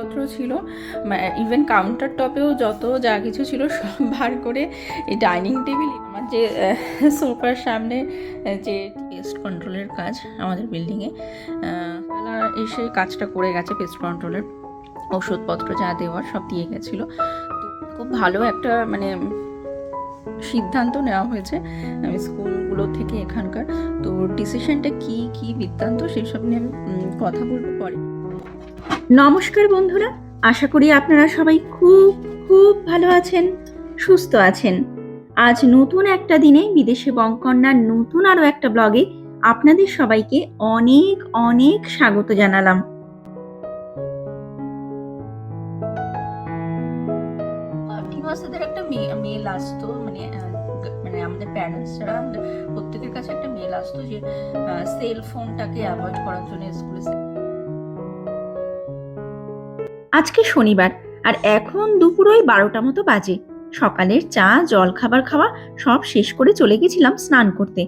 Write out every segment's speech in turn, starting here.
ওষুধপত্র ছিল, even counter টপেও যত যা কিছু ছিল সব বার করে এই ডাইনিং টেবিল, আমার যে সোফার সামনে যে পেস্ট কন্ট্রোলের কাজ আমাদের বিল্ডিংয়ে এসে কাজটা করে গেছে। পেস্ট কন্ট্রোলের ওষুধপত্র যা দেওয়ার সব দিয়ে গেছিলো। তো খুব ভালো একটা সিদ্ধান্ত নেওয়া হয়েছে স্কুলগুলো থেকে এখানকার। তো ডিসিশনটা কি বৃত্তান্ত সেই সব নিয়ে আমি কথা বলবো পরে। নমস্কার বন্ধুরা, আশা করি আপনারা সবাই খুব খুব ভালো আছেন, সুস্থ আছেন। আজ নতুন একটা দিনে বিদেশে বঙ্কন্যার নতুন আরো একটা ব্লগে আপনাদের সবাইকে অনেক অনেক স্বাগত জানালাম। কন্টিনিউয়াসদের একটা মেল আসতো, মানে আমাদের প্যারেন্টসরা প্রত্যেকের কাছে একটা মেল আসতো যে সেল ফোনটাকে অ্যাভয়েড করার জন্য স্কুলে। আজকে শনিবার আর এখন দুপুর ওই 12টা মতো বাজে। সকালের চা জল খাবার খাওয়া সব শেষ করে চলে গেছিলাম স্নান করতে।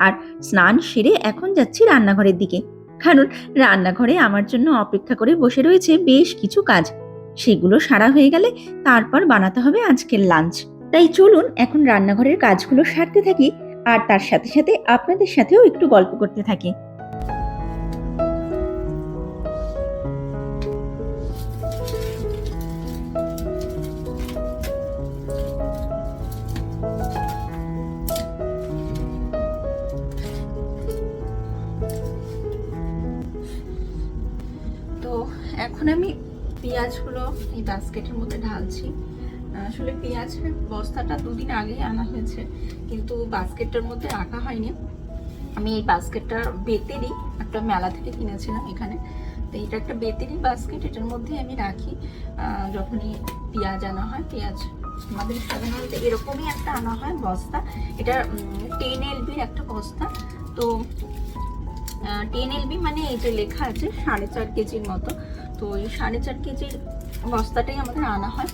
আর স্নান সেরে এখন যাচ্ছি রান্নাঘরের দিকে, কারণ রান্নাঘরে আমার জন্য অপেক্ষা করে বসে রয়েছে বেশ কিছু কাজ। সেগুলো সারা হয়ে গেলে তারপর বানাতে হবে আজকের লাঞ্চ। তাই চলুন এখন রান্নাঘরের কাজগুলো সারতে থাকি, আর তার সাথে সাথে আপনাদের সাথেও একটু গল্প করতে থাকি। তো এখন আমি পেঁয়াজগুলো এই বাস্কেটের মধ্যে ঢালছি। আসলে পেঁয়াজের বস্তাটা দুদিন আগে আনা হয়েছে, কিন্তু বাস্কেটটার মধ্যে রাখা হয়নি। আমি এই বাস্কেটটা বেতেরই একটা মেলা থেকে কিনেছিলাম এখানে। তো এটা একটা বেতেরই বাস্কেট, এটার মধ্যে আমি রাখি যখনই পেঁয়াজ আনা হয়। পেঁয়াজ আমাদের সাধারণত এরকমই একটা আনা হয় বস্তা। এটা 10 LBর একটা বস্তা। তো 10 LB মানে এই যে লেখা আছে 4.5 কেজির মতো। তো এই 4.5 কেজির বস্তাটাই আমাদের আনা হয়।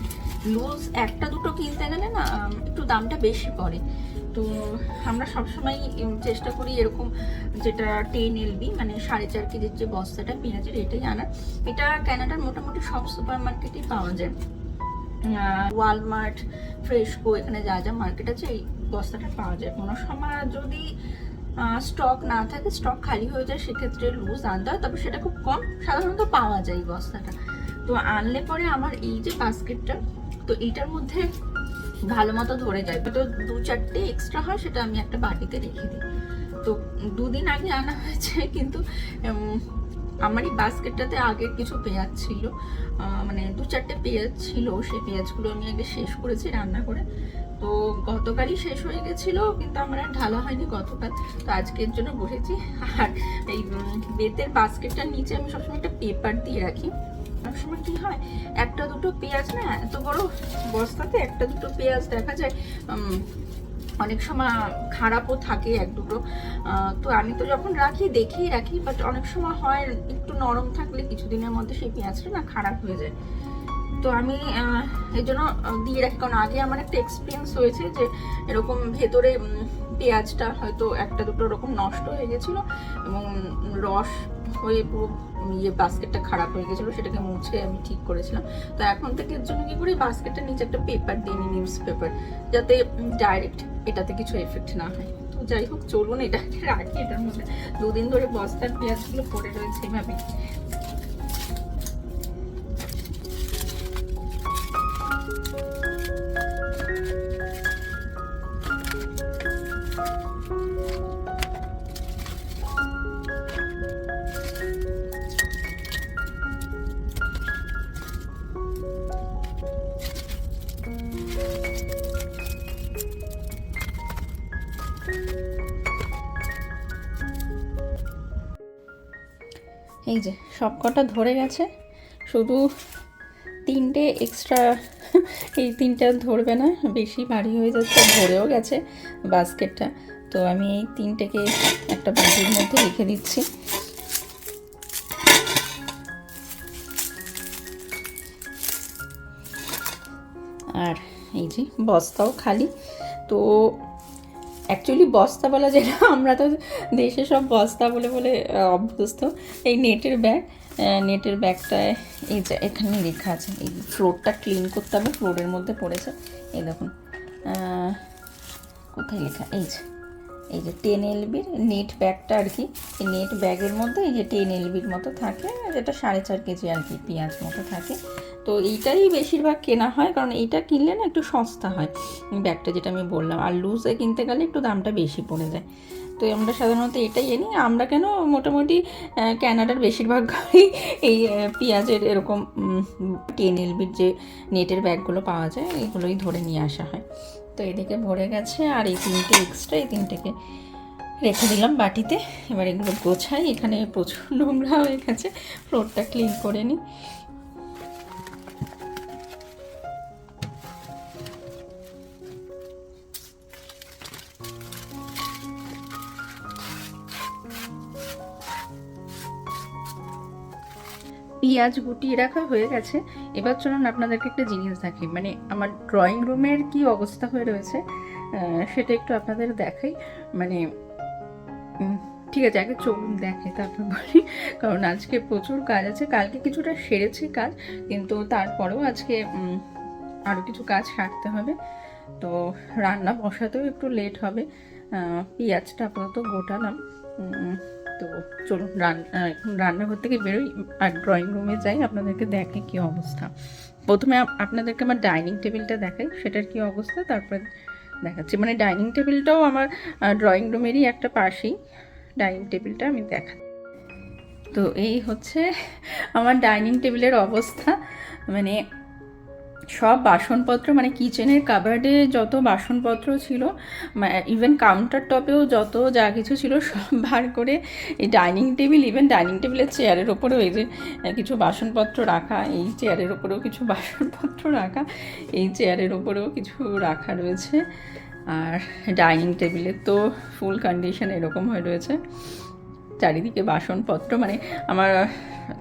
লুজ একটা দুটো কিনতে গেলে না একটু দামটা বেশি পড়ে। তো আমরা সবসময় চেষ্টা করি এরকম যেটা 10 LB মানে 4.5 কেজির যে বস্তাটা পেঁয়াজের এটাই আনার। এটা কানাডার মোটামুটি সব সুপার মার্কেটেই পাওয়া যায়। ওয়ালমার্ট, ফ্রেশকো, এখানে যা যা মার্কেট আছে এই বস্তাটা পাওয়া যায়। কোনো সময় যদি স্টক না থাকে, স্টক খালি হয়ে যায়, সেক্ষেত্রে লুজ আনতে হয়, তবে সেটা খুব কম, সাধারণত পাওয়া যায় এই বস্তাটা। তো আনলে পরে আমার এই যে বাস্কেটটা, তো এইটার মধ্যে ভালো মতো ধরে যায়। তো 2-4টে এক্সট্রা হয়, সেটা আমি একটা বাটিতে রেখে দিই। তো দুদিন আগে আনা হয়েছে, কিন্তু আমার এই বাস্কেটটাতে আগে কিছু পেঁয়াজ ছিল, মানে 2-4টে পেঁয়াজ ছিল। সেই পেঁয়াজগুলো আমি আগে শেষ করেছি রান্না করে। তো গতকালই শেষ হয়ে গেছিলো, কিন্তু আমার আর ঢালা হয়নি গতকাল। তো আজকের জন্য বসেছি। আর এই বেতের বাস্কেটটার নিচে আমি সবসময় একটা পেপার দিয়ে রাখি। সবসময় কি হয়, একটা দুটো পেঁয়াজ না, এত বড় বস্তাতে একটা দুটো পেঁয়াজ দেখা যায় অনেক সময় খারাপও থাকে এক দুটো। তো আমি তো যখন রাখি দেখেই রাখি, বাট অনেক সময় হয় একটু নরম থাকলে কিছুদিনের মধ্যে সেই পেঁয়াজটা না খারাপ হয়ে যায়। তো আমি এই জন্য দিয়ে রাখি, কারণ আগে আমার একটা এক্সপিরিয়েন্স হয়েছে যে এরকম ভেতরে পেঁয়াজটা হয়তো একটা দুটো এরকম নষ্ট হয়ে গেছিলো এবং রস হয়ে পুরো বাস্কেটটা খারাপ হয়ে গেছিলো, সেটাকে মুছে আমি ঠিক করেছিলাম। তো এখন থেকে এর জন্য কি করি, বাস্কেটের নিচে একটা পেপার দিয়ে নিই, নিউজ পেপার, যাতে ডাইরেক্ট এটাতে কিছু এফেক্ট না হয়। তো যাই হোক, চলুন এটাকে রাখি। এটার মধ্যে দুদিন ধরে বস্তার পেঁয়াজগুলো পড়ে রয়েছে এভাবে। এই যে সব কটা ধরে গেছে, শুধু 3টে এক্সট্রা, এই 3টা ধরবে না, বেশি ভারী হয়ে যাচ্ছে, ধরেও গেছে বাস্কেটটা। তো আমি এই 3টেকে একটা বাটির মধ্যে রেখে দিচ্ছি। আর এই যে বস্তাও খালি। তো অ্যাকচুয়ালি বস্তা বলা, যেটা আমরা তো দেশে সব বস্তা বলে বলে অভ্যস্ত। এই নেটের ব্যাগটায় এই যে এখানে লেখা আছে, এই ফ্লোরটা ক্লিন করতে হবে, ফ্লোরের মধ্যে পড়েছে। এই দেখুন কোথায় লেখা, এই যে 10 LBর নেট ব্যাগটা আর কি। এই নেট ব্যাগের মধ্যে এই যে 10 LBর মতো থাকে, যেটা 4.5 কেজি আর কি পেঁয়াজ মতো থাকে। তো এইটাই বেশিরভাগ কেনা হয়, কারণ এইটা কিনলে না একটু সস্তা হয় ব্যাগটা, যেটা আমি বললাম। আর লুজে কিনতে গেলে একটু দামটা বেশি পড়ে যায়। তো আমরা সাধারণত এটাই এনি। আমরা কেন, মোটামুটি ক্যানাডার বেশিরভাগ ঘরেই এই পেঁয়াজের এরকম 10 LBর যে নেটের ব্যাগগুলো পাওয়া যায়, এগুলোই ধরে নিয়ে আসা হয়। তো এদিকে ভরে গেছে, আর এই 3টে এক্সট্রা, এই 3টেকে রেখে দিলাম বাটিতে। এবার এগুলো গোছাই, এখানে প্রচুর নোংরা হয়ে গেছে, ফ্লোরটা ক্লিন করে নিই। পেঁয়াজ গুটিয়ে রাখা হয়ে গেছে। এবার চলুন আপনাদেরকে একটা জিনিস দেখি, মানে আমার ড্রয়িং রুমের কি অবস্থা হয়ে রয়েছে সেটা একটু আপনাদের দেখাই। মানে ঠিক আছে, আগে চলুন দেখে তারপর বলি, কারণ আজকে প্রচুর কাজ আছে। কালকে কিছুটা সেরেছি কাজ, কিন্তু তারপরেও আজকে আরও কিছু কাজ সারতে হবে। তো রান্না বসাতেও একটু লেট হবে। পেঁয়াজটা আপাতত গোটালাম। তো চলুন রান্নাঘর থেকে বেরোই আর ড্রয়িং রুমে যাই, আপনাদেরকে দেখে কী অবস্থা। প্রথমে আপনাদেরকে আমার ডাইনিং টেবিলটা দেখাই, সেটার কী অবস্থা, তারপরে দেখাচ্ছি। মানে ডাইনিং টেবিলটাও আমার ড্রয়িং রুমেরই একটা পাশেই ডাইনিং টেবিলটা আমি দেখাই। তো এই হচ্ছে আমার ডাইনিং টেবিলের অবস্থা। মানে সব বাসনপত্র, মানে কিচেনের কাবার্ডে যত বাসনপত্র ছিল, ইভেন কাউন্টার টপেও যত যা কিছু ছিল সব বার করে এই ডাইনিং টেবিল, ইভেন ডাইনিং টেবিলের চেয়ারের ওপরেও এই যে কিছু বাসনপত্র রাখা, এই চেয়ারের ওপরেও কিছু বাসনপত্র রাখা, এই চেয়ারের ওপরেও কিছু রাখা রয়েছে। আর ডাইনিং টেবিলের তো ফুল কন্ডিশন এরকম হয়ে রয়েছে, চারিদিকে বাসনপত্র। মানে আমার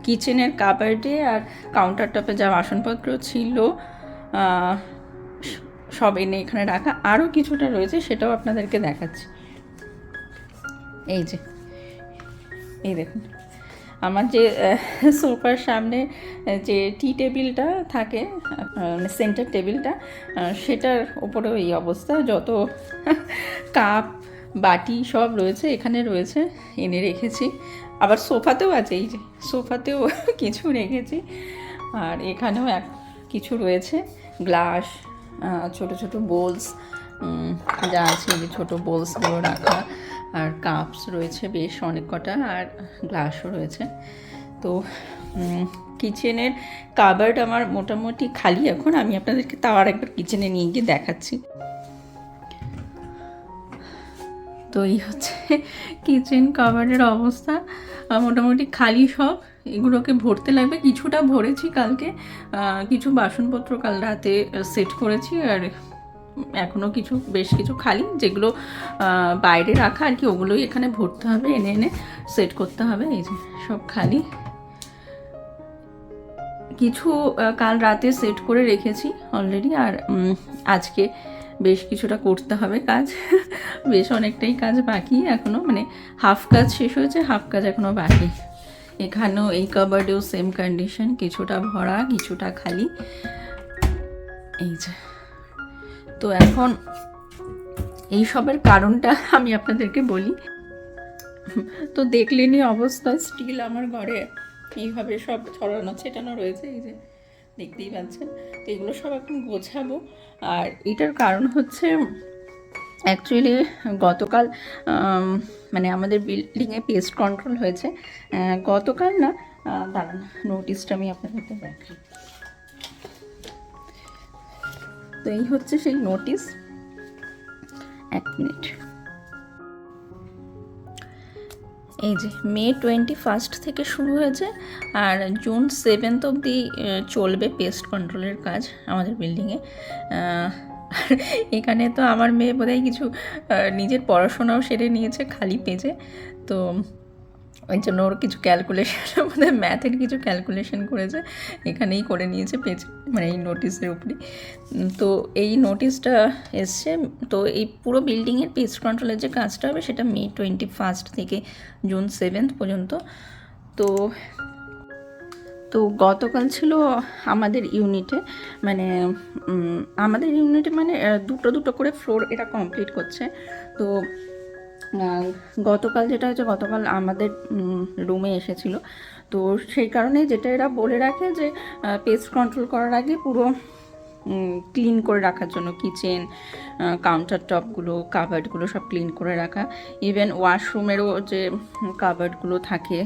কিচেনের কাবার্ডে আর কাউন্টার টপে যা বাসনপত্র ছিল সব এনে এখানে রাখা। আরও কিছুটা রয়েছে, সেটাও আপনাদেরকে দেখাচ্ছি। এই দেখুন, আমার যে সোফার সামনে যে টি টেবিলটা থাকে, মানে সেন্টার টেবিলটা, সেটার ওপরেও এই অবস্থা। যত কাপ বাটি সব রয়েছে এখানে রয়েছে, এনে রেখেছি। আবার সোফাতেও আছে, এই যে সোফাতেও কিছু রেখেছি। আর এখানেও কিছু রয়েছে, গ্লাস, ছোট ছোট বোলস যা আছে, এই যে ছোটো বোলসগুলো রাখা, আর কাপস রয়েছে বেশ অনেক কটা, আর গ্লাসও রয়েছে। তো কিচেনের কাবার্ড আমার মোটামুটি খালি এখন। আমি আপনাদেরকে তাও আর একবার কিচেনে নিয়ে গিয়ে দেখাচ্ছি। তো এই হচ্ছে কিচেন কাবার্ডের অবস্থা, মোটামুটি খালি সব। এগুলোকে ভরতে লাগবে, কিছুটা ভরেছি কালকে, কিছু বাসনপত্র কাল রাতে সেট করেছি, আর এখনও বেশ কিছু খালি, যেগুলো বাইরে রাখা আর কি, ওগুলোই এখানে ভরতে হবে, এনে এনে সেট করতে হবে। এই যে সব খালি, কিছু কাল রাতে সেট করে রেখেছি অলরেডি, আর আজকে বেশ কিছুটা করতে হবে কাজ। বেশ অনেকটাই কাজ বাকি এখনও, মানে হাফ কাজ শেষ হয়েছে, হাফ কাজ এখনও বাকি। এখানেও এই কাবার্ডেও সেম কন্ডিশন, কিছুটা ভরা কিছুটা খালি। এই যে, তো এখন এই সবের কারণটা আমি আপনাদেরকে বলি। তো দেখলেনই অবস্থা, স্টিল আমার ঘরে এইভাবে সব ছড়ানো ছেটানো রয়েছে, এই যে দেখতেই পাচ্ছেন। তো এগুলো সব এখন গোছাবো। আর এটার কারণ হচ্ছে অ্যাকচুয়ালি গতকাল মানে আমাদের বিল্ডিংয়ে পেস্ট কন্ট্রোল হয়েছে গতকাল না, দাঁড়ান নোটিশটা আমি আপনাদেরকে দেখাই। তো এই হচ্ছে সেই নোটিশ, এক মিনিট। এই যে মে 21 থেকে শুরু হয়েছে, আর জুন 7 অবধি চলবে পেস্ট কন্ট্রোলের কাজ আমাদের বিল্ডিংয়ে। আর এখানে তো আমার মেয়ে বোধহয় কিছু নিজের পড়াশোনাও সেরে নিয়েছে খালি পেজে। তো ওই জন্য ওর কিছু ক্যালকুলেশন আমাদের ম্যাথের কিছু ক্যালকুলেশন করেছে, এখানেই করে নিয়েছে পেজ মানে এই নোটিসের উপরে। তো এই নোটিশটা এসছে। তো এই পুরো বিল্ডিংয়ের পেস্ট কন্ট্রোলের যে কাজটা হবে সেটা মে 21 থেকে জুন 7 পর্যন্ত। তো তো গতকাল ছিল আমাদের ইউনিটে মানে দুটো দুটো করে ফ্লোর এটা কমপ্লিট করছে। তো গতকাল যেটা হচ্ছে, গতকাল আমাদের রুমে এসেছিল। তো সেই কারণে যেটা এরা বলে রাখে যে পেস্ট কন্ট্রোল করার আগে পুরো ক্লিন করে রাখার জন্য কিচেন, কাউন্টার টপগুলো, কাবার্ডগুলো সব ক্লিন করে রাখা। ইভেন ওয়াশরুমেরও যে কাবার্ডগুলো থাকে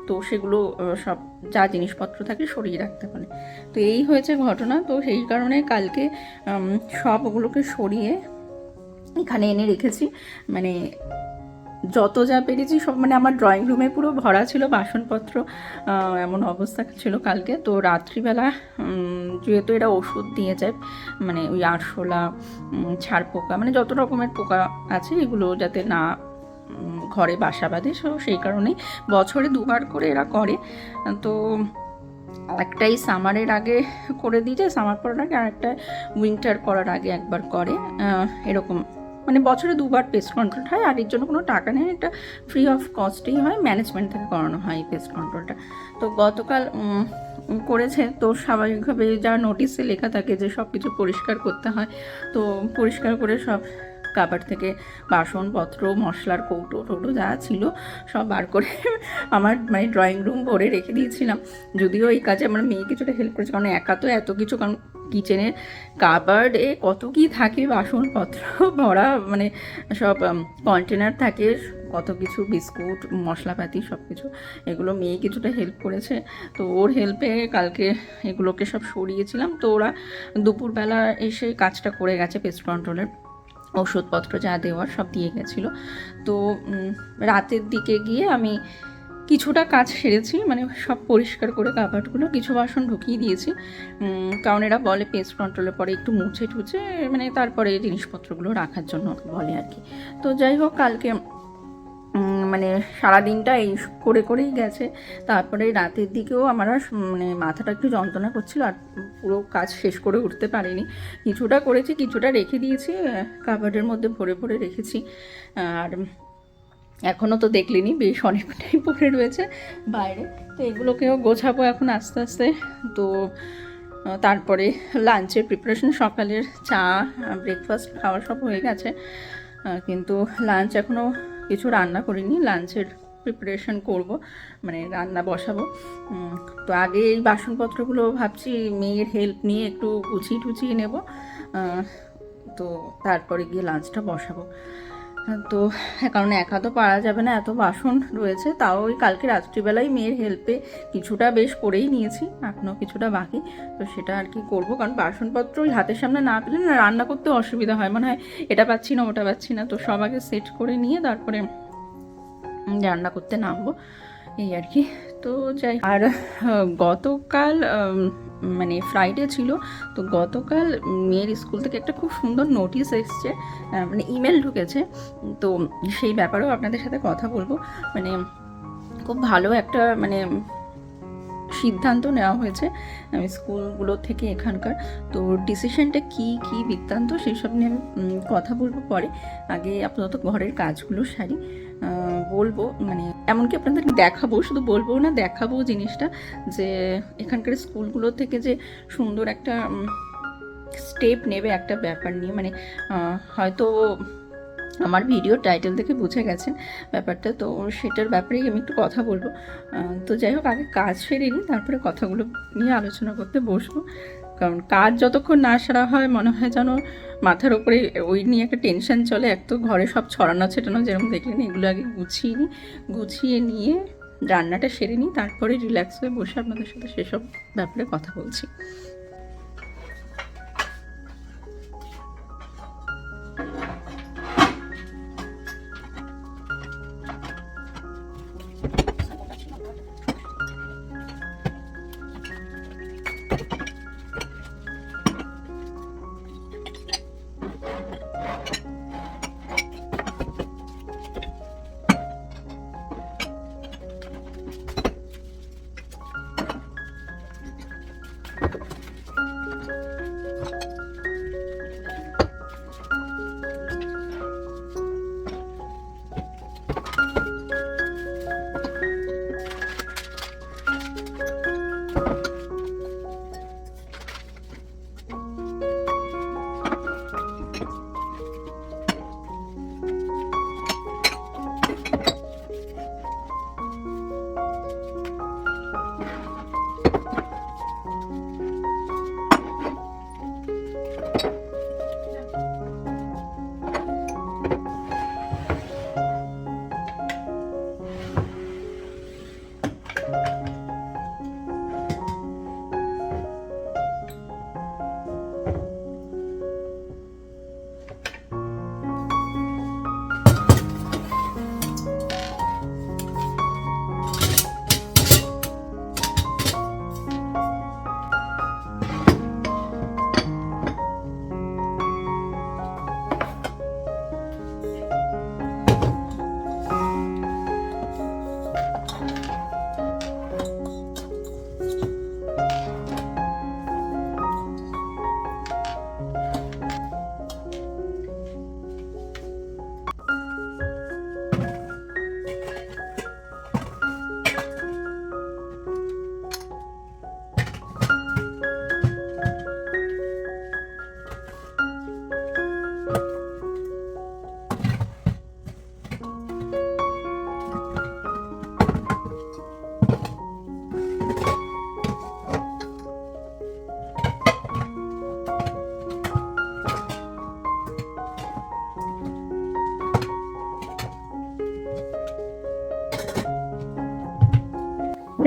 তো সেগুলো সব যা জিনিসপত্র থাকে সরিয়ে রাখতে পারে। তো এই হয়েছে ঘটনা। তো সেই কারণে কালকে সবগুলোকে সরিয়ে এখানে এনে রেখেছি। মানে যত যা পেরেছি সব, মানে আমার ড্রয়িং রুমে পুরো ভরা ছিল বাসনপত্র, এমন অবস্থা ছিল কালকে। তো রাত্রিবেলা যেহেতু এরা ওষুধ দিয়ে যায়, মানে ওই আরশোলা, ছাড়পোকা, মানে যত রকমের পোকা আছে এগুলো যাতে না ঘরে বাসা বাঁধে, সেই কারণেই বছরে 2বার করে এরা করে। তো একটাই সামারের আগে করে দিয়েছে, সামার পড়ার আগে, আর একটা উইন্টার পড়ার আগে একবার করে। এরকম মানে বছরে 2বার পেস্ট কন্ট্রোল হয়, আর এর জন্য কোনো টাকা নেই, এটা ফ্রি অফ কস্টেই হয়, ম্যানেজমেন্ট থেকে করানো হয় এই পেস্ট কন্ট্রোলটা। তো গতকাল করেছে। তো স্বাভাবিকভাবে যা নোটিশে লেখা থাকে যে সব কিছু পরিষ্কার করতে হয়, তো পরিষ্কার করে সব কাবার্ড থেকে বাসনপত্র, মশলার কৌটো টৌটো যা ছিল সব বার করে আমার মানে ড্রয়িং রুম ভরে রেখে দিয়েছিলাম। যদিও এই কাজে আমার মেয়ে কিছুটা হেল্প করেছে, কারণ একা তো এত কিছু, কারণ কিচেনের কাবার্ডে কত কি থাকে, বাসনপত্র ভরা, মানে সব কন্টেনার থাকে, কত কিছু বিস্কুট, মশলাপাতি সব কিছু, এগুলো মেয়ে কিছুটা হেল্প করেছে। তো ওর হেল্পে কালকে এগুলোকে সব সরিয়েছিলাম। তো ওরা দুপুরবেলা এসে কাজটা করে গেছে, পেস্ট কন্ট্রোলের ওষুধপত্র যা দেওয়ার সব দিয়ে গেছিলো। তো রাতের দিকে গিয়ে আমি কিছুটা কাজ সেরেছি, মানে সব পরিষ্কার করে কাবার্ডগুলো, কিছু বাসন ঢুকিয়ে দিয়েছি, কারণ এরা বলে পেস্ট কন্ট্রোলের পরে একটু মুছে টুছে মানে তারপরে জিনিসপত্রগুলো রাখার জন্য বলে আর কি। তো যাই হোক, কালকে মানে সারাদিনটা এই করেই গেছে। তারপরে রাতের দিকেও আমার মানে মাথাটা একটু যন্ত্রণা করছিল, আর পুরো কাজ শেষ করে উঠতে পারিনি। কিছুটা করেছি, কিছুটা রেখে দিয়েছি, কাবার্ডের মধ্যে ভরে ভরে রেখেছি। আর এখনও তো দেখলিনি, বেশ অনেকটাই পড়ে রয়েছে বাইরে। তো এগুলোকেও গোছাবো এখন আস্তে আস্তে। তো তারপরে লাঞ্চের প্রিপারেশন, সকালের চা, ব্রেকফাস্ট খাওয়া সব হয়ে গেছে, কিন্তু লাঞ্চ এখনও কিছু রান্না করিনি। লাঞ্চের প্রিপারেশন করব, মানে রান্না বসাবো। তো আগে এই বাসনপত্রগুলো ভাবছি মেয়ের হেল্প নিয়ে একটু গুছিয়ে টুছিয়ে নেব, তো তারপরে গিয়ে লাঞ্চটা বসাবো। তো কারণ একা তো পারা যাবে না, এত বাসন রয়েছে। তাও ওই কালকে রাত্রিবেলায় মেয়ের হেল্পে কিছুটা বেশ করেই নিয়েছি, এখনও কিছুটা বাকি। তো সেটা আর কি করবো, কারণ বাসনপত্র ওই হাতের সামনে না পেলে না রান্না করতে অসুবিধা হয়, মনে হয় এটা পাচ্ছি না ওটা পাচ্ছি না। তো সব আগে সেট করে নিয়ে তারপরে রান্না করতে নামবো, এই আর কি। তো যাই, আর গতকাল মানে ফ্রাইডে ছিল, তো গতকাল মেয়ের স্কুল থেকে একটা খুব সুন্দর নোটিশ এসছে, মানে ইমেল ঢুকেছে। তো সেই ব্যাপারেও আপনাদের সাথে কথা বলবো। মানে খুব ভালো একটা মানে সিদ্ধান্ত নেওয়া হয়েছে স্কুলগুলো থেকে এখানকার। তো ডিসিশনটা কি বৃত্তান্ত সেই সব নিয়ে আমি কথা বলবো পরে। আগে আপাতত ঘরের কাজগুলো সারি, বলবো, মানে এমনকি আপনাদের দেখাবো, শুধু বলবো না, দেখাবো জিনিসটা, যে এখানকার স্কুলগুলো থেকে যে সুন্দর একটা স্টেপ নেবে একটা ব্যাপার নিয়ে। মানে হয়তো আমার ভিডিও টাইটেল দেখে বুঝে গেছেন ব্যাপারটা, তো সেটার ব্যাপারেই আমি একটু কথা বলবো। তো যাই হোক, আগে কাজ সেরে নিই, তারপরে কথাগুলো নিয়ে আলোচনা করতে বসবো। কারণ কাজ যতক্ষণ না সারা হয় মনে হয় যেন মাথার ওপরে ওই নিয়ে একটা টেনশন চলে। এক তো ঘরে সব ছড়ানো ছেটানো যেরকম দেখলেন, এগুলো আগে গুছিয়ে নিয়ে রান্নাটা সেরে নিই, তারপরে রিল্যাক্স হয়ে বসে আপনাদের সাথে সেসব ব্যাপারে কথা বলছি।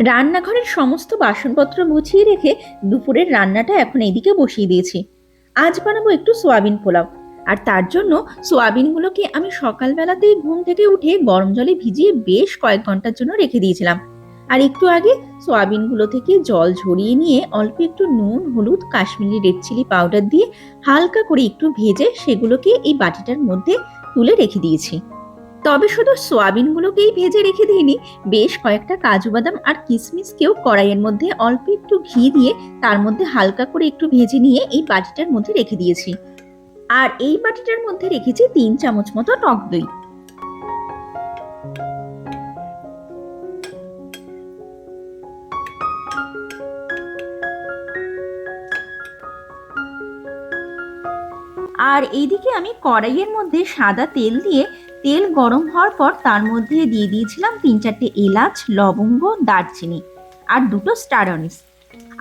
রান্নাঘরের সমস্ত বাসনপত্র গুছিয়ে রেখে দুপুরের রান্নাটা এখন এইদিকে বসিয়ে দিয়েছি। আজ বানাবো একটু সোয়াবিন পোলাও। আর তার জন্য সোয়াবিনগুলোকে আমি সকালবেলাতেই ঘুম থেকে উঠে গরম জলে ভিজিয়ে বেশ কয়েক ঘন্টার জন্য রেখে দিয়েছিলাম। আর একটু আগে সোয়াবিনগুলো থেকে জল ঝরিয়ে নিয়ে অল্প একটু নুন, হলুদ, কাশ্মীরি রেড চিলি পাউডার দিয়ে হালকা করে একটু ভেজে সেগুলোকে এই বাটিটার মধ্যে তুলে রেখে দিয়েছি। তবে শুধু সোয়াবিনগুলোকেই ভেজে রেখে দিইনি, বেশ কয়েকটা কাজু বাদাম আর কিশমিশকেও কড়াইয়ের মধ্যে অল্প একটু ঘি দিয়ে তার মধ্যে হালকা করে একটু ভেজে নিয়ে এই বাটিটার মধ্যে রেখে দিয়েছি। আর এই বাটিটার মধ্যে রেখেছি 3 চামচ মতো টক দই। আর এইদিকে আমি কড়াইয়ের মধ্যে সাদা তেল দিয়ে তেল গরম হওয়ার পর তার মধ্যে দিয়ে দিয়েছিলাম 3-4টে এলাচ, লবঙ্গ, দারচিনি আর 2টো স্টার অনিস।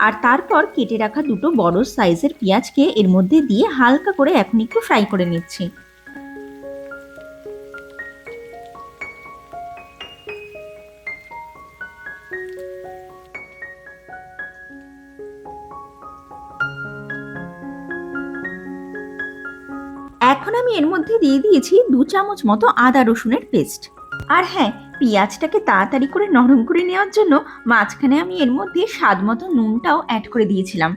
আর তারপর কেটে রাখা 2টো বড় সাইজের পেঁয়াজকে এর মধ্যে দিয়ে হালকা করে এখন একটু ফ্রাই করে নিচ্ছি। এখন আমি এর মধ্যে দিয়ে দিয়েছি 2 চামচ মতো আদা রসুনের পেস্ট। আর হ্যাঁ, পেঁয়াজটাকে তাড়াতাড়ি করে নরম করে নেওয়ার জন্য মাঝখানে আমি এর মধ্যে স্বাদ মতো নুনটাও অ্যাড করে দিয়েছিলাম।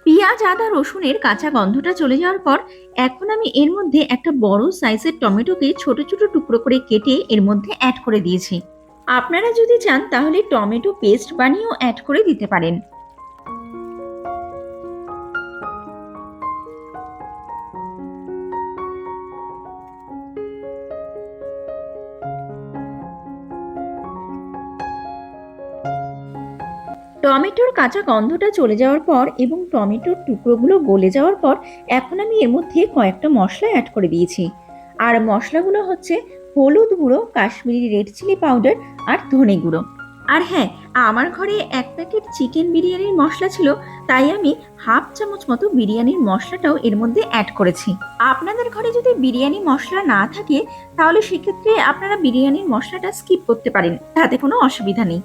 পেঁয়াজ, আদা, রসুনের কাঁচা গন্ধটা চলে যাওয়ার পর এখন আমি এর মধ্যে একটা বড় সাইজের টমেটোকে ছোট ছোট টুকরো করে কেটে এর মধ্যে অ্যাড করে দিয়েছি। আপনারা যদি চান তাহলে টমেটো পেস্ট বানিয়েও অ্যাড করে দিতে পারেন। টমেটোর কাঁচা গন্ধটা চলে যাওয়ার পর এবং টমেটোর টুকরোগুলো গলে যাওয়ার পর এখন আমি এর মধ্যে কয়েকটা মশলা অ্যাড করে দিয়েছি। আর মশলাগুলো হচ্ছে হলুদ গুঁড়ো, কাশ্মীরি রেড চিলি পাউডার আর ধনে গুঁড়ো। আর হ্যাঁ, আমার ঘরে 1 প্যাকেট চিকেন বিরিয়ানির মশলা ছিল, তাই আমি 1/2 চামচ মতো বিরিয়ানির মশলাটাও এর মধ্যে অ্যাড করেছি। আপনাদের ঘরে যদি বিরিয়ানি মশলা না থাকে তাহলে সেক্ষেত্রে আপনারা বিরিয়ানির মশলাটা স্কিপ করতে পারেন, তাতে কোনো অসুবিধা নেই।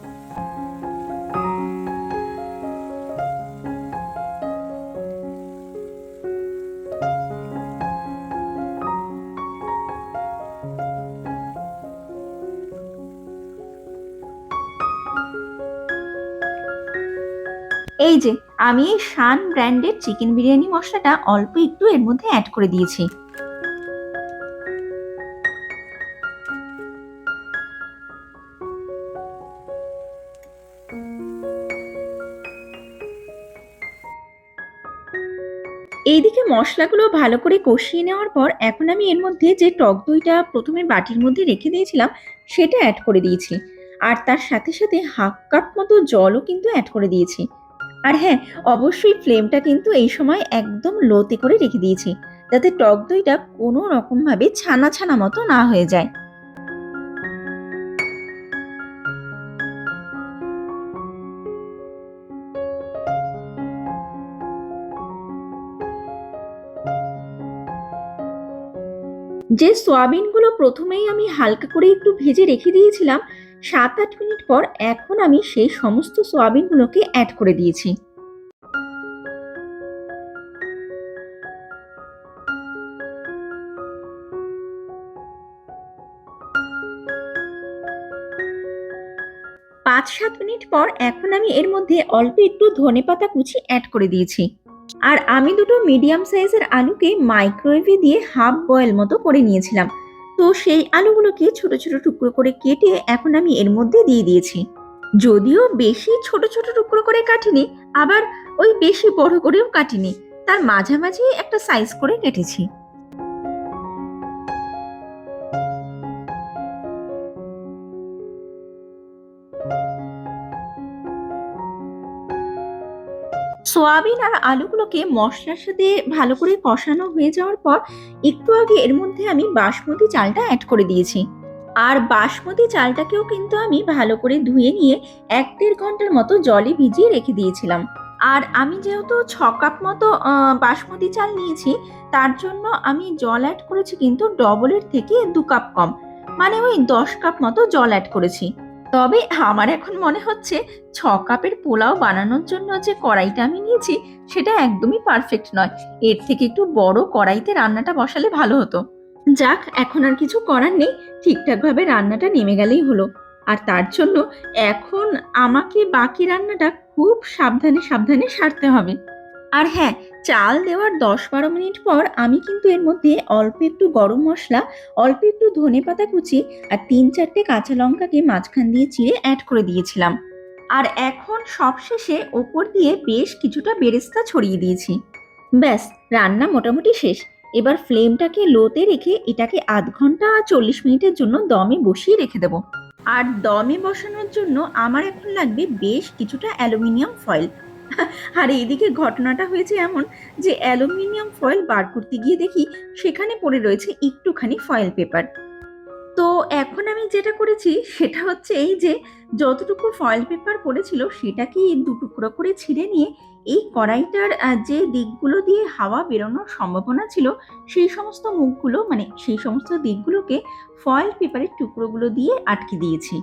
এই যে আমি এই শান ব্র্যান্ডের চিকেন বিরিয়ানি মশলাটা অল্প একটু এর মধ্যে অ্যাড করে দিয়েছি। এইদিকে মশলাগুলো ভালো করে কষিয়ে নেওয়ার পর এখন আমি এর মধ্যে যে টক দইটা প্রথমে বাটির মধ্যে রেখে দিয়েছিলাম সেটা অ্যাড করে দিয়েছি। আর তার সাথে সাথে 1/2 কাপ মতো জলও কিন্তু অ্যাড করে দিয়েছি। আর হ্যাঁ, অবশ্যই ফ্লেমটা কিন্তু এই সময় একদম লোতে করে রেখে দিয়েছি, যাতে টক দইটা কোনো রকম ভাবে ছানা ছানা মতো না হয়ে যায়। যে সয়াবিনগুলো প্রথমেই আমি হালকা করে একটু ভেজে রেখে দিয়েছিলাম, 7-8 মিনিট পর এখন আমি সেই সমস্ত সয়াবিনগুলোকে অ্যাড করে দিয়েছি। পাঁচ সাত মিনিট পর এখন আমি এর মধ্যে অল্প একটু ধনেপাতা কুচি অ্যাড করে দিয়েছি। আর আমি 2টো মিডিয়াম সাইজের আলুকে মাইক্রোওয়েভে দিয়ে হাফ বয়েল মতো করে নিয়েছিলাম। তো সেই আলুগুলোকে ছোট ছোট টুকরো করে কেটে এখন আমি এর মধ্যে দিয়ে দিয়েছি। যদিও বেশি ছোট ছোট টুকরো করে কাটিনি, আবার ওই বেশি বড় করেও কাটিনি, তার মাঝামাঝি একটা সাইজ করে কেটেছি। সোয়াবিন আর আলুগুলোকে মশলার সাথে ভালো করে কষানো হয়ে যাওয়ার পর একটু আগে এর মধ্যে আমি বাসমতি চালটা অ্যাড করে দিয়েছি। আর বাসমতি চালটাকেও কিন্তু আমি ভালো করে ধুয়ে নিয়ে 1-1.5 ঘন্টার মতো জলে ভিজিয়ে রেখে দিয়েছিলাম। আর আমি যেহেতু 6 কাপ মতো বাসমতি চাল নিয়েছি, তার জন্য আমি জল অ্যাড করেছি কিন্তু ডবলের থেকে 2 কাপ কম, মানে ওই 10 কাপ মতো জল অ্যাড করেছি। তবে আমার এখন মনে হচ্ছে 6 কাপের পোলাও বানানোর জন্য যে কড়াইটা আমি নিয়েছি সেটা একদমই পারফেক্ট নয়। এর থেকে একটু বড় কড়াইতে রান্নাটা বসালে ভালো হতো। যাক, এখন আর কিছু করার নেই, ঠিকঠাকভাবে রান্নাটা নেমে গেলেই হলো। আর তার জন্য এখন আমাকে বাকি রান্নাটা খুব সাবধানে সাবধানে সারতে হবে। আর হ্যাঁ, চাল দেওয়ার 10-12 মিনিট পর আমি কিন্তু এর মধ্যে অল্প একটু গরম মশলা, অল্প একটু ধনেপাতা কুচি আর 3-4টে কাঁচা লঙ্কাকে মাঝখান দিয়ে চিড়ে অ্যাড করে দিয়েছিলাম। আর এখন সবশেষে ওপর দিয়ে বেশ কিছুটা বেরেস্তা ছড়িয়ে দিয়েছি। ব্যাস, রান্না মোটামুটি শেষ। এবার ফ্লেমটাকে লোতে রেখে এটাকে 1/2 ঘন্টা 40 মিনিটের জন্য দমে বসিয়ে রেখে দেবো। আর দমে বসানোর জন্য আমার এখন লাগবে বেশ কিছুটা অ্যালুমিনিয়াম ফয়েল। আর এইদিকে ঘটনাটা হয়েছে এমন যে অ্যালুমিনিয়াম ফয়েল বার করতে গিয়ে দেখি সেখানে পড়ে রয়েছে একটুখানি ফয়েল পেপার। তো এখন আমি যেটা করেছি সেটা হচ্ছে এই যে যতটুকু ফয়েল পেপার পড়েছিল সেটাকে 2 টুকরো করে ছিঁড়ে নিয়ে এই কড়াইটার যে দিকগুলো দিয়ে হাওয়া বেরোনোর সম্ভাবনা ছিল সেই সমস্ত মুখগুলো, মানে সেই সমস্ত দিকগুলোকে ফয়েল পেপারের টুকরোগুলো দিয়ে আটকে দিয়েছি।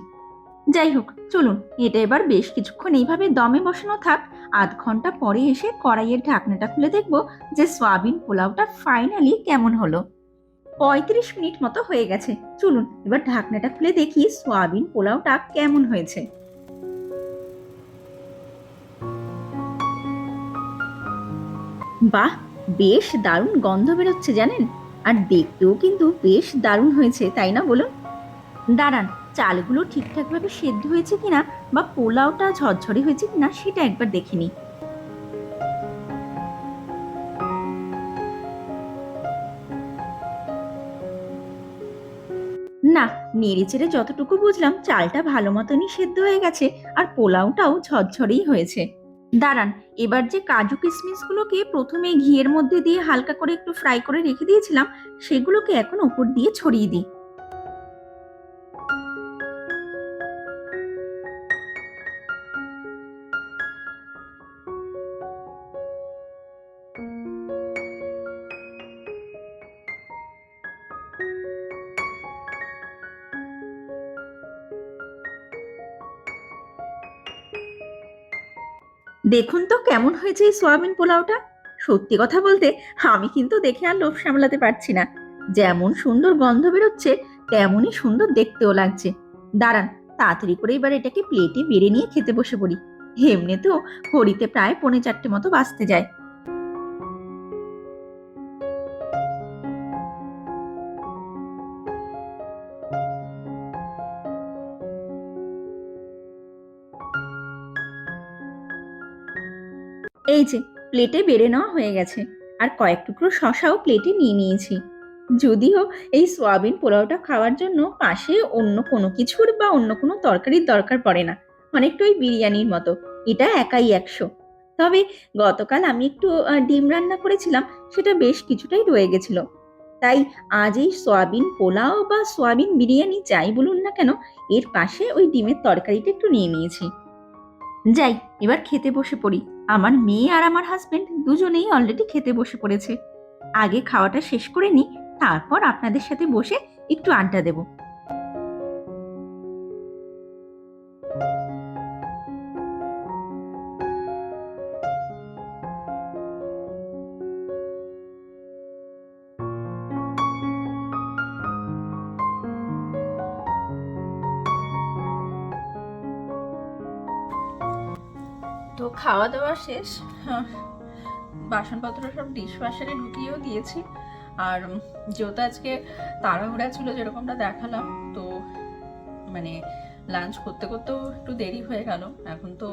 যাই হোক, চলুন এটা এবার বেশ কিছুক্ষণ এইভাবে দমে বসানো থাক। 1/2 ঘন্টা পরে এসে কড়াইয়ের ঢাকনাটা খুলে দেখবো যে সয়াবিন পোলাওটা ফাইনালি কেমন হলো। 35 মিনিট মতো হয়ে গেছে। চলুন এবার ঢাকনাটা খুলে দেখি সয়াবিন পোলাওটা কেমন হয়েছে। বাহ, বেশ দারুণ গন্ধ বেরোচ্ছে জানেন। আর দেখতেও কিন্তু বেশ দারুণ হয়েছে, তাই না বলুন? দাঁড়ান, চালগুলো ঠিকঠাকভাবে সেদ্ধ হয়েছে কিনা বা পোলাওটা ঝরঝরে হয়েছে কিনা সেটা একবার দেখে নিই। না, নেড়েচেড়ে যতটুকু বুঝলাম চালটা ভালো মতনই সেদ্ধ হয়ে গেছে আর পোলাওটাও ঝরঝরেই হয়েছে। দাঁড়ান, এবার যে কাজু কিশমিশগুলোকে প্রথমে ঘিয়ের মধ্যে দিয়ে হালকা করে একটু ফ্রাই করে রেখে দিয়েছিলাম সেগুলোকে এখন উপর দিয়ে ছড়িয়ে দিই। দেখুন তো কেমন হয়েছে এই সোয়াবিন পোলাওটা। সত্যি কথা বলতে আমি কিন্তু দেখে আর লোভ সামলাতে পারছি না। যেমন সুন্দর গন্ধ বেরোচ্ছে তেমনই সুন্দর দেখতেও লাগছে। দাঁড়ান, তাড়াতাড়ি করে এবার এটাকে প্লেটে বেড়ে নিয়ে খেতে বসে পড়ি। এমনিতেও ঘড়িতে প্রায় 3:45 মতো বাজতে যায়। এই যে প্লেটে বেড়ে নেওয়া হয়ে গেছে। আর কয়েক টুকরো শশাও প্লেটে নিয়ে নিয়েছি। যদিও এই সোয়াবিন পোলাওটা খাওয়ার জন্য পাশে অন্য কোনো কিছুর বা অন্য কোনো তরকারির দরকার পড়ে না, অনেকটা ওই বিরিয়ানির মতো। এটা একাই 100। তবে গতকাল আমি একটু ডিম রান্না করেছিলাম, সেটা বেশ কিছুটাই রয়ে গেছিল। তাই আজ এই সোয়াবিন পোলাও বা সোয়াবিন বিরিয়ানি যাই বলুন না কেন, এর পাশে ওই ডিমের তরকারিটা একটু নিয়ে নিয়েছি। যাই, এবার খেতে বসে পড়ি। আমার মেয়ে আর আমার হাজবেন্ড দুজনেই অলরেডি খেতে বসে পড়েছে। আগে খাওয়াটা শেষ করে নিই, তারপর আপনাদের সাথে বসে একটু আড্ডা দেব। তো খাওয়া দাওয়া শেষ। বাসনপত্র সব ডিশ ওয়াশারে ঢুকিয়েও দিয়েছি। আর যেহেতু আজকে তাড়াহুড়া ছিল যেরকমটা দেখালাম, তো মানে লাঞ্চ করতে করতেও একটু দেরি হয়ে গেল। এখন তো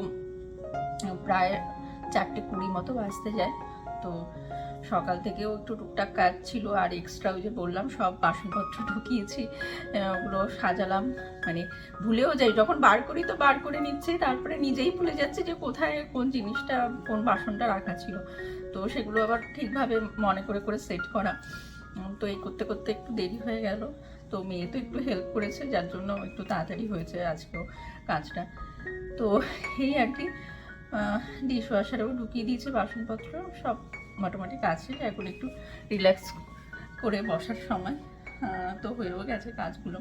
প্রায় 4:20 মতো বাজতে যায়। তো সকাল থেকেও একটু টুকটাক কাজ ছিল, আর এক্সট্রা ওই যে বললাম সব বাসনপত্র ঢুকিয়েছি, ওগুলো সাজালাম। মানে ভুলেও যাই, যখন বার করি তো বার করে নিচ্ছি, তারপরে নিজেই ভুলে যাচ্ছি যে কোথায় কোন জিনিসটা, কোন বাসনটা রাখা ছিল। তো সেগুলো আবার ঠিকভাবে মনে করে করে সেট করা। তো এই করতে করতে একটু দেরি হয়ে গেল। তো মেয়ে তো একটু হেল্প করেছে, যার জন্য একটু তাড়াতাড়ি হয়েছে আজকেও কাজটা। তো এই আর কি, ডিশ ওয়াশারেও ঢুকিয়ে দিয়েছে বাসনপত্র, সব মোটামুটি কাজ শেষ। এখন একটু রিল্যাক্স করে বসার সময়। তো হয়েও গেছে কাজগুলো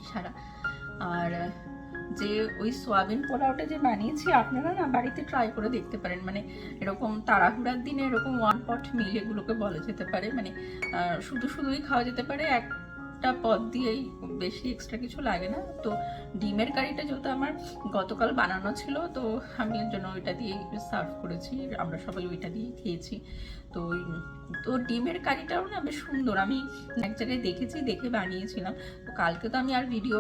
সারা। আর যে ওই সোয়াবিন পোলাওটা যে বানিয়েছি, আপনারা না বাড়িতে ট্রাই করে দেখতে পারেন। মানে এরকম তাড়াহুড়ার দিনে এরকম ওয়ান পট মিল এগুলোকে বলা যেতে পারে। মানে শুধু শুধুই খাওয়া যেতে পারে, একটা পদ দিয়েই, বেশি এক্সট্রা কিছু লাগে না। তো ডিমের কারিটা যেহেতু আমার গতকাল বানানো ছিল, তো আমি এর জন্য ওইটা দিয়েই সার্ভ করেছি, আমরা সবাই ওইটা দিয়েই খেয়েছি। তো তো ডিমের কারিটাও না বেশ সুন্দর, আমি এক জায়গায় দেখেছি, দেখে বানিয়েছিলাম। তো কালকে তো আমি আর ভিডিও,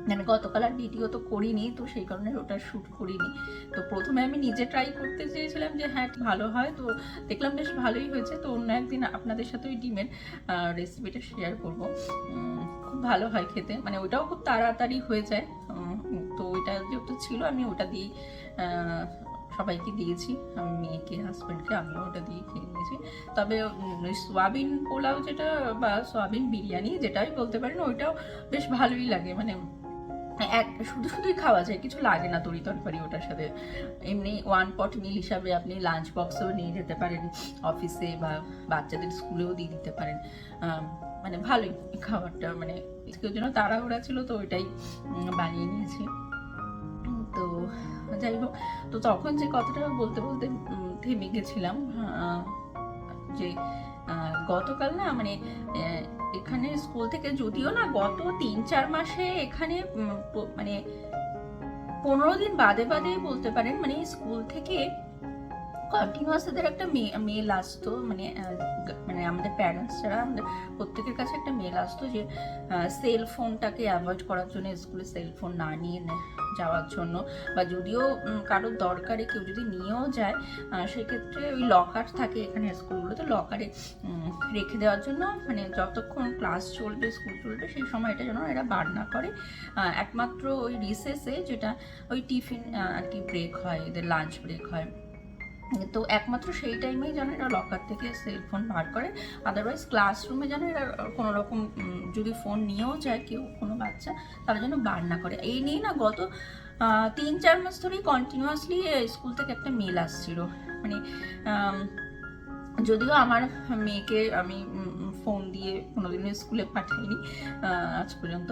মানে গতকাল আর ভিডিও তো করিনি, তো সেই কারণে ওটা শ্যুট করিনি। তো প্রথমে আমি নিজে ট্রাই করতে চেয়েছিলাম যে হ্যাঁ ভালো হয়, তো দেখলাম বেশ ভালোই হয়েছে। তো অন্য একদিন আপনাদের সাথে ওই ডিমের রেসিপিটা শেয়ার করব। খুব ভালো হয় খেতে, মানে ওইটাও খুব তাড়াতাড়ি হয়ে যায়। তো ওইটা যেহেতু ছিল, আমি ওটা দিয়েই সবাইকে দিয়েছি, আমি মেয়েকে, হাজব্যান্ডকে, আমিও ওটা দিয়ে খেয়ে নিয়েছি। তবে সোয়াবিন পোলাও যেটা, বা সোয়াবিন বিরিয়ানি যেটাই বলতে পারেন, ওইটাও বেশ ভালোই লাগে। মানে শুধু শুধুই খাওয়া যায়, কিছু লাগে না তরি তরকারি ওটার সাথে। এমনি ওয়ান পট মিল হিসাবে আপনি লাঞ্চ বক্সেও নিয়ে যেতে পারেন অফিসে, বা বাচ্চাদের স্কুলেও দিয়ে দিতে পারেন। মানে ভালোই খাবারটা, মানে কেউ জন্য তাড়াহুড়া ছিল, তো ওইটাই বানিয়ে নিয়েছি। তো যাই হোক, তো তখন যে কথাটা বলতে বলতে থেমে গেছিলাম, যে গতকাল না, মানে এখানে স্কুল থেকে, যদিও না গত 3-4 মাসে এখানে মানে 15 দিন বাদে বাদে বলতে পারেন, মানে স্কুল থেকে কন্টিনিউয়াস এদের একটা মেল আসতো, মানে মানে আমাদের প্যারেন্টস যারা, আমাদের প্রত্যেকের কাছে একটা মেল আসতো যে সেল ফোনটাকে অ্যাভয়েড করার জন্য, স্কুলে সেল ফোন না নিয়ে যাওয়ার জন্য, বা যদিও কারোর দরকারে কেউ যদি নিয়েও যায়, সেক্ষেত্রে ওই লকার থাকে এখানে স্কুলগুলোতে, লকারে রেখে দেওয়ার জন্য, মানে যতক্ষণ ক্লাস চলবে, স্কুল চলবে, সেই সময়টা যেন এরা বার না করে। একমাত্র ওই রিসেসে, যেটা ওই টিফিন আর কি ব্রেক হয়, এদের লাঞ্চ ব্রেক হয়, তো একমাত্র সেই টাইমেই যেন এরা লকার থেকে সেলফোন বার করে। আদারওয়াইজ ক্লাসরুমে যেন এরা কোনো রকম, যদি ফোন নিয়েও যায় কেউ, কোনো বাচ্চা, তারা যেন বার না করে। এই নিয়ে না গত 3-4 মাস ধরেই কন্টিনিউয়াসলি স্কুল থেকে একটা মেল আসছিল। মানে যদিও আমার মেয়েকে আমি ফোন দিয়ে কোনোদিনও স্কুলে পাঠাইনি আজ পর্যন্ত।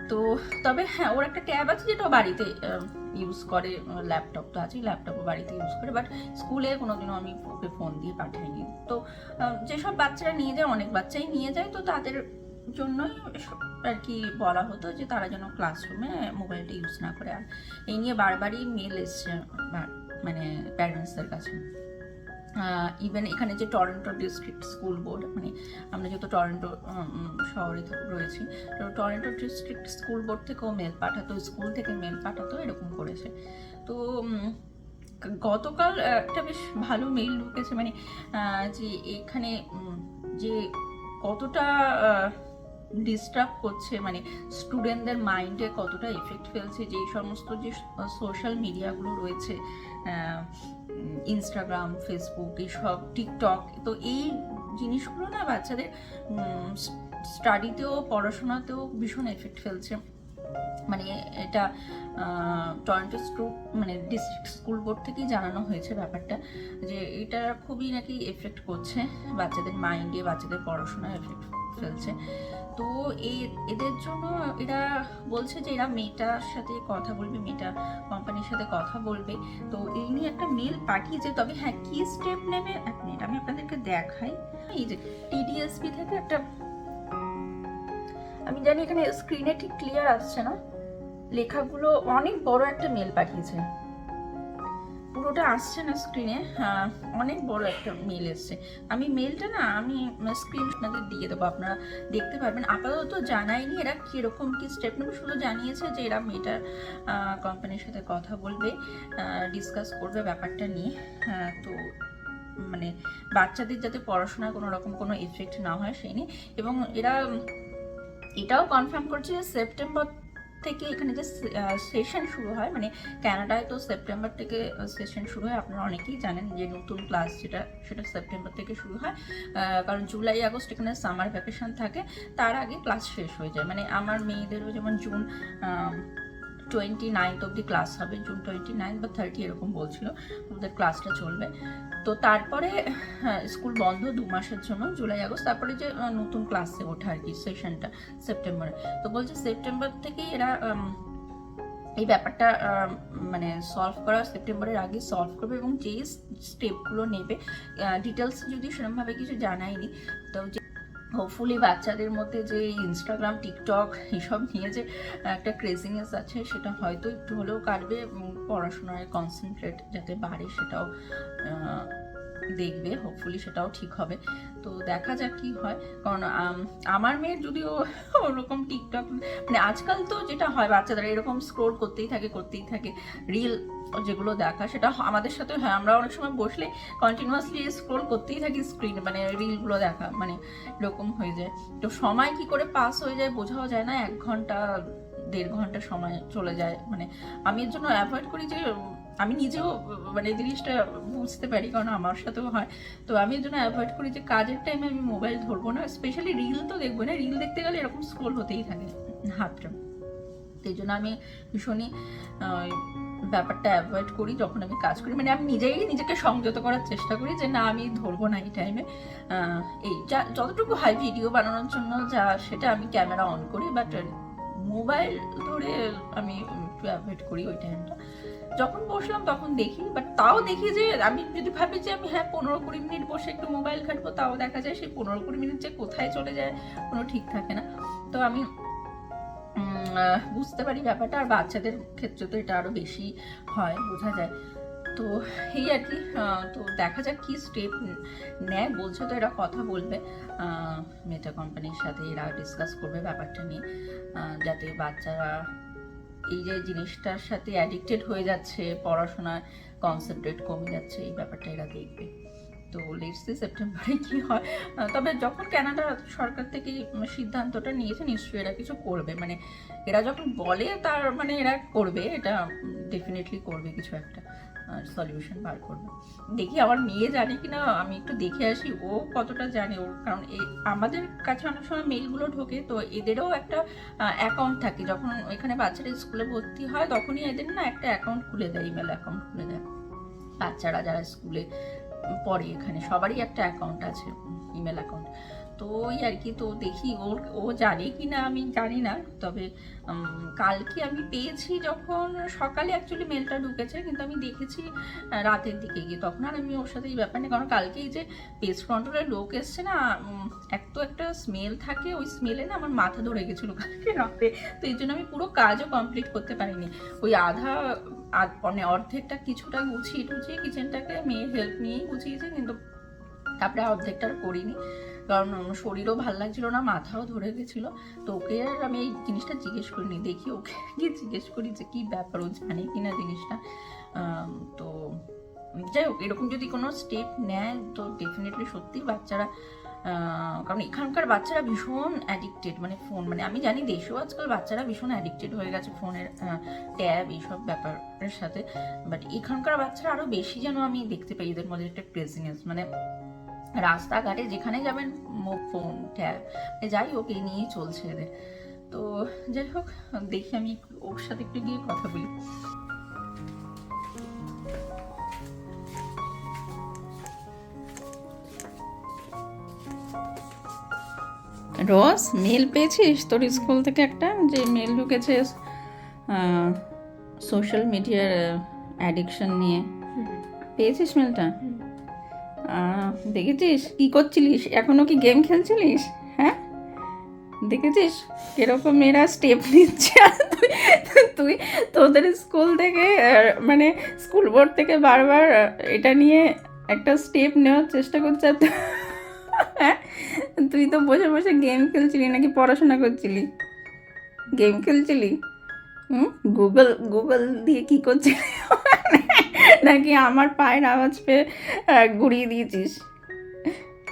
তো তবে হ্যাঁ, ওর একটা ট্যাব আছে যেটা বাড়িতে ইউজ করে, ল্যাপটপ তো আছে, ল্যাপটপও বাড়িতে ইউজ করে, বাট স্কুলে কোনোদিনও আমি ওকে ফোন দিয়ে পাঠাইনি। তো যেসব বাচ্চারা নিয়ে যায়, অনেক বাচ্চাই নিয়ে যায়, তো তাদের জন্যই আর কি বলা হতো যে তারা যেন ক্লাসরুমে মোবাইলটা ইউজ না করে। আর এই নিয়ে বারবারই মেল এসছে মানে প্যারেন্টসদের কাছে। ইভেন এখানে যে টরন্টো ডিস্ট্রিক্ট স্কুল বোর্ড, মানে আমরা যেহেতু টরন্টো শহরে রয়েছি, তো টরন্টো ডিস্ট্রিক্ট স্কুল বোর্ড থেকেও মেল পাঠাতো, স্কুল থেকে মেল পাঠাতো, এরকম করেছে। তো গতকাল একটা বেশ ভালো মেল ঢুকেছে, মানে যে এখানে যে কতটা ডিস্টার্ব করছে, মানে স্টুডেন্টদের মাইন্ডে কতটা এফেক্ট ফেলছে, যে সমস্ত যে সোশ্যাল মিডিয়াগুলো রয়েছে, ইনস্টাগ্রাম, ফেসবুক, এইসব, টিকটক, তো এই জিনিসগুলো না বাচ্চাদের স্টাডিতেও, পড়াশোনাতেও ভীষণ এফেক্ট ফেলছে। মানে এটা টরন্টো মানে ডিস্ট্রিক্ট স্কুল বোর্ড থেকেই জানানো হয়েছে ব্যাপারটা, যে এটা খুবই নাকি এফেক্ট করছে বাচ্চাদের মাইন্ডে, বাচ্চাদের পড়াশোনায় এফেক্ট ফেলছে। তো এদের জন্য এরা বলছে যে এরা মেটার সাথে কথা বলবে, মেটা কোম্পানির সাথে কথা বলবে। তো এই নিয়ে একটা মেল পাঠিয়েছে। তবে হ্যাঁ, কি স্টেপ নেবে, এক মিনিট আমি আপনাদেরকে দেখাই। এই যে টিডিএসপি থেকে একটা, আমি জানি এখানে স্ক্রিনে ঠিক ক্লিয়ার আসছে না, লেখাগুলো অনেক বড় একটা মেল পাঠিয়েছে, পুরোটা আসছে না স্ক্রিনে, অনেক বড় একটা মেল এসছে। আমি মেলটা না, আমি স্ক্রিন আপনাদের দিয়ে দেবো, আপনারা দেখতে পারবেন। আপাতত জানায়নি এরা কীরকম কী স্টেপ নেবে, শুধু জানিয়েছে যে এরা মেটার কোম্পানির সাথে কথা বলবে, ডিসকাস করবে ব্যাপারটা নিয়ে। তো মানে বাচ্চাদের যাতে পড়াশোনায় কোনো রকম কোনো এফেক্ট না হয় সেই নিয়ে। এবং এরা এটাও কনফার্ম করছে যে সেপ্টেম্বর থেকে এখানে যে সেশন শুরু হয়, মানে কানাডায় তো সেপ্টেম্বর থেকে সেশন শুরু হয়, আপনারা অনেকেই জানেন যে নতুন ক্লাস সেটা সেপ্টেম্বর থেকে শুরু হয়, কারণ জুলাই আগস্ট এখানে সামার ভ্যাকেশন থাকে, তার আগে ক্লাস শেষ হয়ে যায়। মানে আমার মেয়েদেরও যেমন জুন 29 অবধি ক্লাস হবে, জুন 29 বা 30 এরকম বলছিল ওদের ক্লাসটা চলবে। তো তারপরে স্কুল বন্ধ 2 মাসের জন্য, জুলাই আগস্ট, তারপরে যে নতুন ক্লাসে ওঠা আর কি সেশনটা সেপ্টেম্বরে। তো বলছে সেপ্টেম্বর থেকেই এরা এই ব্যাপারটা মানে সলভ করা সেপ্টেম্বরের আগে সলভ করবে, এবং যেই স্টেপগুলো নেবে ডিটেলস যদি সেরকমভাবে কিছু জানায়নি। তো হোপফুলি বাচ্চাদের মধ্যে যে ইনস্টাগ্রাম, টিকটক এসব নিয়ে যে একটা ক্রেজিনেস আছে সেটা হয়তো একটু হলেও কাটবে, এবং পড়াশোনায় কনসেন্ট্রেট যাতে বাড়ে সেটাও দেখবে, হোপফুলি সেটাও ঠিক হবে। তো দেখা যাক কি হয়, কারণ আমার মেয়ের যদিও ওরকম টিকটক, মানে আজকাল তো যেটা হয় বাচ্চাদের এরকম স্ক্রোল করতেই থাকে রিল যেগুলো দেখা, সেটা আমাদের সাথে হয়, আমরা অনেক সময় বসলে কন্টিনিউয়াসলি স্ক্রোল করতেই থাকি স্ক্রিনে, মানে রিলগুলো দেখা, মানে এরকম হয়ে যায়। তো সময় কি করে পাস হয়ে যায় বোঝাও যায় না, 1 ঘন্টা 1.5 ঘন্টা সময় চলে যায়। মানে আমি এর জন্য অ্যাভয়েড করি যে, আমি নিজেও মানে এই জিনিসটা বুঝতে পারি কারণ আমার সাথেও হয়, তো আমি এর জন্য অ্যাভয়েড করি যে কাজের টাইমে আমি মোবাইল ধরবো না, স্পেশালি রিল তো দেখবো না, রিল দেখতে গেলে এরকম স্ক্রোল হতেই থাকে হাতটা। এই জন্য আমি ভীষণই ব্যাপারটা অ্যাভয়েড করি যখন আমি কাজ করি, মানে আমি নিজেকে সংযত করার চেষ্টা করি যে না আমি ধরবো না এই টাইমে, এই যা যতটুকু হয় ভিডিও বানানোর জন্য যা সেটা আমি ক্যামেরা অন করি, বাট মোবাইল ধরে আমি একটু অ্যাভয়েড করি ওই টাইমটা। যখন বসলাম তখন দেখি, বাট তাও দেখি যে আমি যদি ভাবি যে আমি 15-20 মিনিট বসে একটু মোবাইল ঘাঁটবো, তাও দেখা যায় সেই 15-20 মিনিট যে কোথায় চলে যায় কোনো ঠিক থাকে না। তো আমি বুঝতে পারি ব্যাপারটা, আর বাচ্চাদের ক্ষেত্রে তো এটা আরো বেশি হয়, বোঝা যায়। তো এই আর কি, তো দেখা যাক কি স্টেপ নেয়, বলছে তো এরা কথা বলবে মেটা কোম্পানির সাথে, এরা ডিসকাস করবে ব্যাপারটা নিয়ে, যাতে বাচ্চারা এই যে জিনিসটার সাথে অ্যাডিক্টেড হয়ে যাচ্ছে, পড়াশোনায় কনসেন্ট্রেট কমে যাচ্ছে, এই ব্যাপারটা এরা দেখবে। তো লেটস সি সেপ্টেম্বরে কি হয়। তবে যখন কানাডা সরকার থেকে সিদ্ধান্তটা নিয়েছে নিশ্চয়ই এরা কিছু করবে, মানে এরা যখন বলে তার মানে এরা করবে, এটা ডেফিনেটলি করবে, কিছু একটা সলিউশন বার করবে। দেখি আমার মেয়ে জানে কিনা, আমি একটু দেখে আসি ও কতটা জানে, ওর কারণ আমাদের কাছে অনেক সময় মেলগুলো ঢোকে, তো এদেরও একটা অ্যাকাউন্ট থাকে, যখন এখানে বাচ্চারা স্কুলে ভর্তি হয় তখনই এদের না একটা অ্যাকাউন্ট খুলে দেয়, ইমেল অ্যাকাউন্ট খুলে দেয়। বাচ্চারা যারা স্কুলে পরে এখানে সবারই একটা অ্যাকাউন্ট আছে, ইমেল অ্যাকাউন্ট। তো ওই আর কি, তো দেখি ও জানে কি না আমি জানি না, তবে কালকে আমি পেয়েছি যখন সকালে অ্যাকচুয়ালি মেলটা ঢুকেছে, কিন্তু আমি দেখেছি রাতের দিকে গিয়ে, তখন আর আমি ওর সাথে এই ব্যাপার নেই, কারণ কালকে এই যে পেস্ট কন্ট্রোলের লোক এসছে না, একটা স্মেল থাকে, ওই স্মেলে না আমার মাথা ধরে গেছিলো কালকে রাতে, তো এই জন্য আমি পুরো কাজও কমপ্লিট করতে পারিনি। ওই মানে অর্ধেকটা কিছুটা গুছিয়ে টুছিয়ে কিচেনটাকে মেয়ে হেল্প নিয়েই গুছিয়েছে, কিন্তু তারপরে অর্ধেকটা করিনি, কারণ শরীরও ভালো লাগছিল না, মাথাও ধরে গেছিল। তো ওকে আর আমি এই জিনিসটা জিজ্ঞেস করিনি, দেখি ওকে গিয়ে জিজ্ঞেস করি যে কী ব্যাপার, ও জানে কিনা জিনিসটা। তো যাই হোক, এরকম যদি কোনো স্টেপ নেয় তো ডেফিনেটলি সত্যি বাচ্চারা, কারণ এখানকার বাচ্চারা ভীষণ অ্যাডিক্টেড, মানে ফোন, মানে আমি জানি দেশেও আজকাল বাচ্চারা ভীষণ অ্যাডিক্টেড হয়ে গেছে ফোনের, ট্যাব এইসব ব্যাপারের সাথে, বাট এখানকার বাচ্চারা আরও বেশি যেন আমি দেখতে পাই এদের মধ্যে একটা ক্রেজিনেস, মানে রাস্তাঘাটে যেখানে যাবেন ফোন, ট্যাব, যাই হোক এই নিয়েই চলছে এদের। তো যাই হোক, দেখি আমি ওর সাথে একটু গিয়ে কথা বলি। রোজ, মেল পেয়েছিস তোর স্কুল থেকে একটা, যে মেল ঢুকেছে সোশ্যাল মিডিয়ার অ্যাডিকশন নিয়ে, পেয়েছিস মেলটা? দেখেছিস কি করছিলিস, এখনো কি গেম খেলছিলিস? হ্যাঁ, দেখেছিস কিরকম এরা স্টেপ নিচ্ছে, তুই তোদের স্কুল থেকে মানে স্কুল বোর্ড থেকে বারবার এটা নিয়ে একটা স্টেপ নেওয়ার চেষ্টা করছে, হ্যাঁ তুই তো বসে বসে গেম খেলছিলি নাকি পড়াশোনা করছিলি? গেম খেলছিলি? গুগল দিয়ে কি করছিলি? নাকি আমার পায়ের আওয়াজ পেয়ে ঘুরিয়ে দিয়েছিস?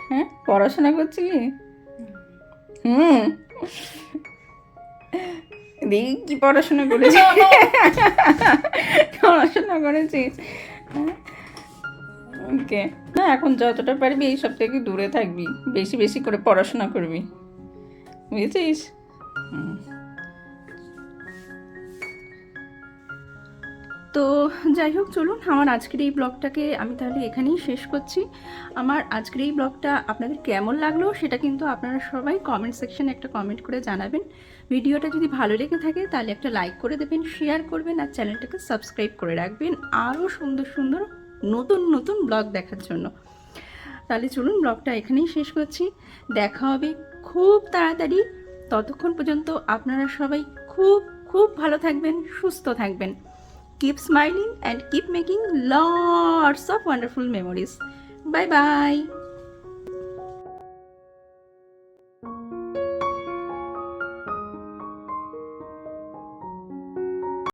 হ্যাঁ, পড়াশোনা করছিলি? হুম, দেখি কি পড়াশোনা করেছিস। পড়াশোনা করেছিস? ওকে, না এখন যতটা পারবি এইসব থেকে দূরে থাকবি, বেশি বেশি করে পড়াশোনা করবি, বুঝেছিস? তো যাই হোক, চলুন আমার আজকের এই ব্লগটাকে আমি তাহলে এখানেই শেষ করছি। আমার আজকের এই ব্লগটা আপনাদের কেমন লাগলো সেটা কিন্তু আপনারা সবাই কমেন্ট সেকশনে একটা কমেন্ট করে জানাবেন। ভিডিওটা যদি ভালো লেগে থাকে তাহলে একটা লাইক করে দেবেন, শেয়ার করবেন আর চ্যানেলটাকে সাবস্ক্রাইব করে রাখবেন আরও সুন্দর সুন্দর নতুন নতুন ব্লগ দেখার জন্য। তাহলে চলুন ব্লগটা এখানেই শেষ করছি, দেখা হবে খুব তাড়াতাড়ি। ততক্ষণ পর্যন্ত আপনারা সবাই খুব খুব ভালো থাকবেন, সুস্থ থাকবেন। Keep smiling and keep making lots of wonderful memories. Bye bye.